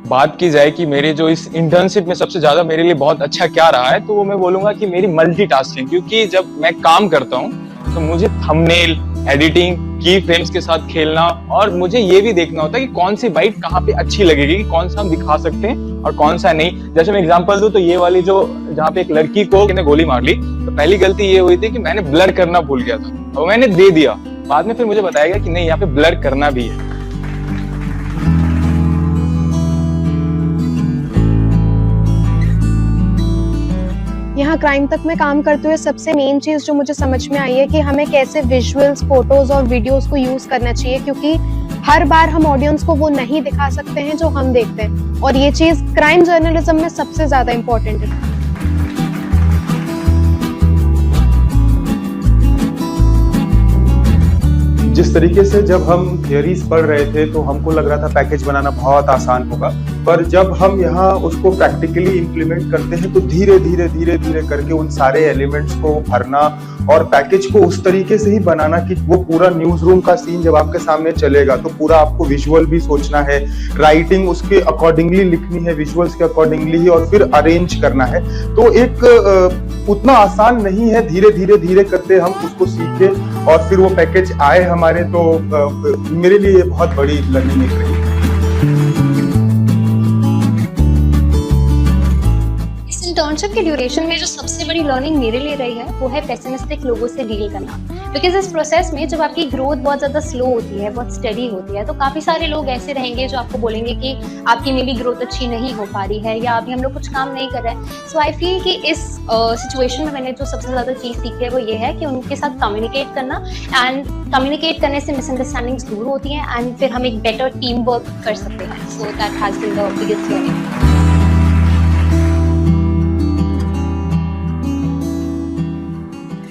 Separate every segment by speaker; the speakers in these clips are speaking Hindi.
Speaker 1: बात की जाए कि मेरे जो इस इंटर्नशिप में सबसे ज्यादा मेरे लिए बहुत अच्छा क्या रहा है, तो वो मैं बोलूंगा कि मेरी मल्टीटास्किंग। क्योंकि जब मैं काम करता हूँ तो मुझे थंबनेल, एडिटिंग, की फ्रेम्स के साथ खेलना, और मुझे ये भी देखना होता है कि कौन सी बाइट कहाँ पे अच्छी लगेगी, कौन सा हम दिखा सकते हैं और कौन सा नहीं। जैसे मैं एग्जांपल दूं तो ये वाली जो जहाँ पे एक लड़की को गोली मार ली, तो पहली गलती ये हुई थी कि मैंने ब्लर करना भूल गया था और मैंने दे दिया। बाद में फिर मुझे बताया गया कि नहीं, यहाँ पे ब्लर करना भी है।
Speaker 2: यहाँ क्राइम तक में काम करते हुए सबसे मेन चीज जो मुझे समझ में आई है कि हमें कैसे विजुअल्स, फोटोज और वीडियोस को यूज करना चाहिए, क्योंकि हर बार हम ऑडियंस को वो नहीं दिखा सकते हैं जो हम देखते हैं, और ये चीज क्राइम जर्नलिज्म में सबसे ज्यादा इम्पोर्टेंट है।
Speaker 3: जिस तरीके से जब हम थियरीज पढ़ रहे थे तो हमको लग रहा था पैकेज बनाना बहुत आसान होगा, पर जब हम यहाँ उसको प्रैक्टिकली इम्प्लीमेंट करते हैं तो धीरे धीरे करके उन सारे एलिमेंट्स को भरना और पैकेज को उस तरीके से ही बनाना कि वो पूरा न्यूज रूम का सीन जब आपके सामने चलेगा तो पूरा आपको विजुअल भी सोचना है, राइटिंग उसके अकॉर्डिंगली लिखनी है, विजुअल्स के अकॉर्डिंगली ही, और फिर अरेंज करना है। तो एक उतना आसान नहीं है, धीरे करते हम उसको सीखे और फिर वो पैकेज आए हमारे। तो मेरे लिए बहुत बड़ी लर्निंग रही।
Speaker 4: इंटर्नशिप के ड्यूरेशन में जो सबसे बड़ी लर्निंग मेरे लिए रही है वो है पेसिमिस्टिक लोगों से डील करना। बिकॉज इस प्रोसेस में जब आपकी ग्रोथ बहुत ज़्यादा स्लो होती है, बहुत स्टडी होती है, तो काफ़ी सारे लोग ऐसे रहेंगे जो आपको बोलेंगे कि आपकी मे बी ग्रोथ अच्छी नहीं हो पा रही है या अभी हम लोग कुछ काम नहीं कर रहे हैं। सो आई फील कि इस सिचुएशन में मैंने जो सबसे ज़्यादा चीज़ सीखी है वो ये है कि उनके साथ कम्युनिकेट करना, एंड कम्युनिकेट करने से मिसअंडरस्टैंडिंग्स दूर होती हैं एंड फिर हम एक बेटर टीम वर्क कर सकते हैं। So that has been the biggest learning.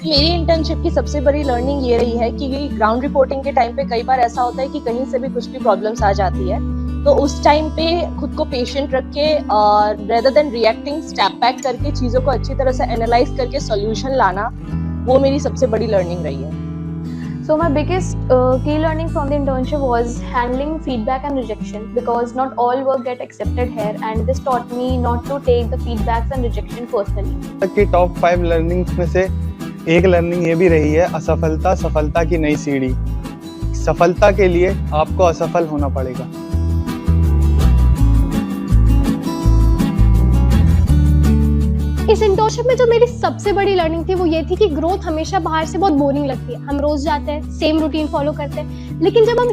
Speaker 5: मेरी इंटर्नशिप की सबसे बड़ी लर्निंग ये रही है कि ग्राउंड रिपोर्टिंग के टाइम पे कई बार ऐसा होता है कि कहीं से भी कुछ भी प्रॉब्लम्स आ जाती है, तो उस टाइम पे खुद को पेशेंट रख के और rather than reacting step back करके चीज़ों को अच्छी तरह से एनालाइज करके सॉल्यूशन लाना, वो मेरी सबसे बड़ी लर्निंग रही है।
Speaker 6: So my biggest key learning from the internship was handling feedback and rejection, because not all work get accepted here, and this taught me not to take the feedbacks and rejection personally.
Speaker 7: की टॉप 5 लर्निंग्स में से एक लर्निंग ये भी रही है, असफलता सफलता की नई सीढ़ी। सफलता के लिए आपको असफल होना पड़ेगा।
Speaker 2: इस इंटर्नशिप में जो मेरी सबसे बड़ी लर्निंग थी वो ये थी कि ग्रोथ हमेशा बाहर से बहुत बोरिंग लगती है। हम रोज जाते हैं, सेम रूटीन फॉलो करते हैं, लेकिन जब हम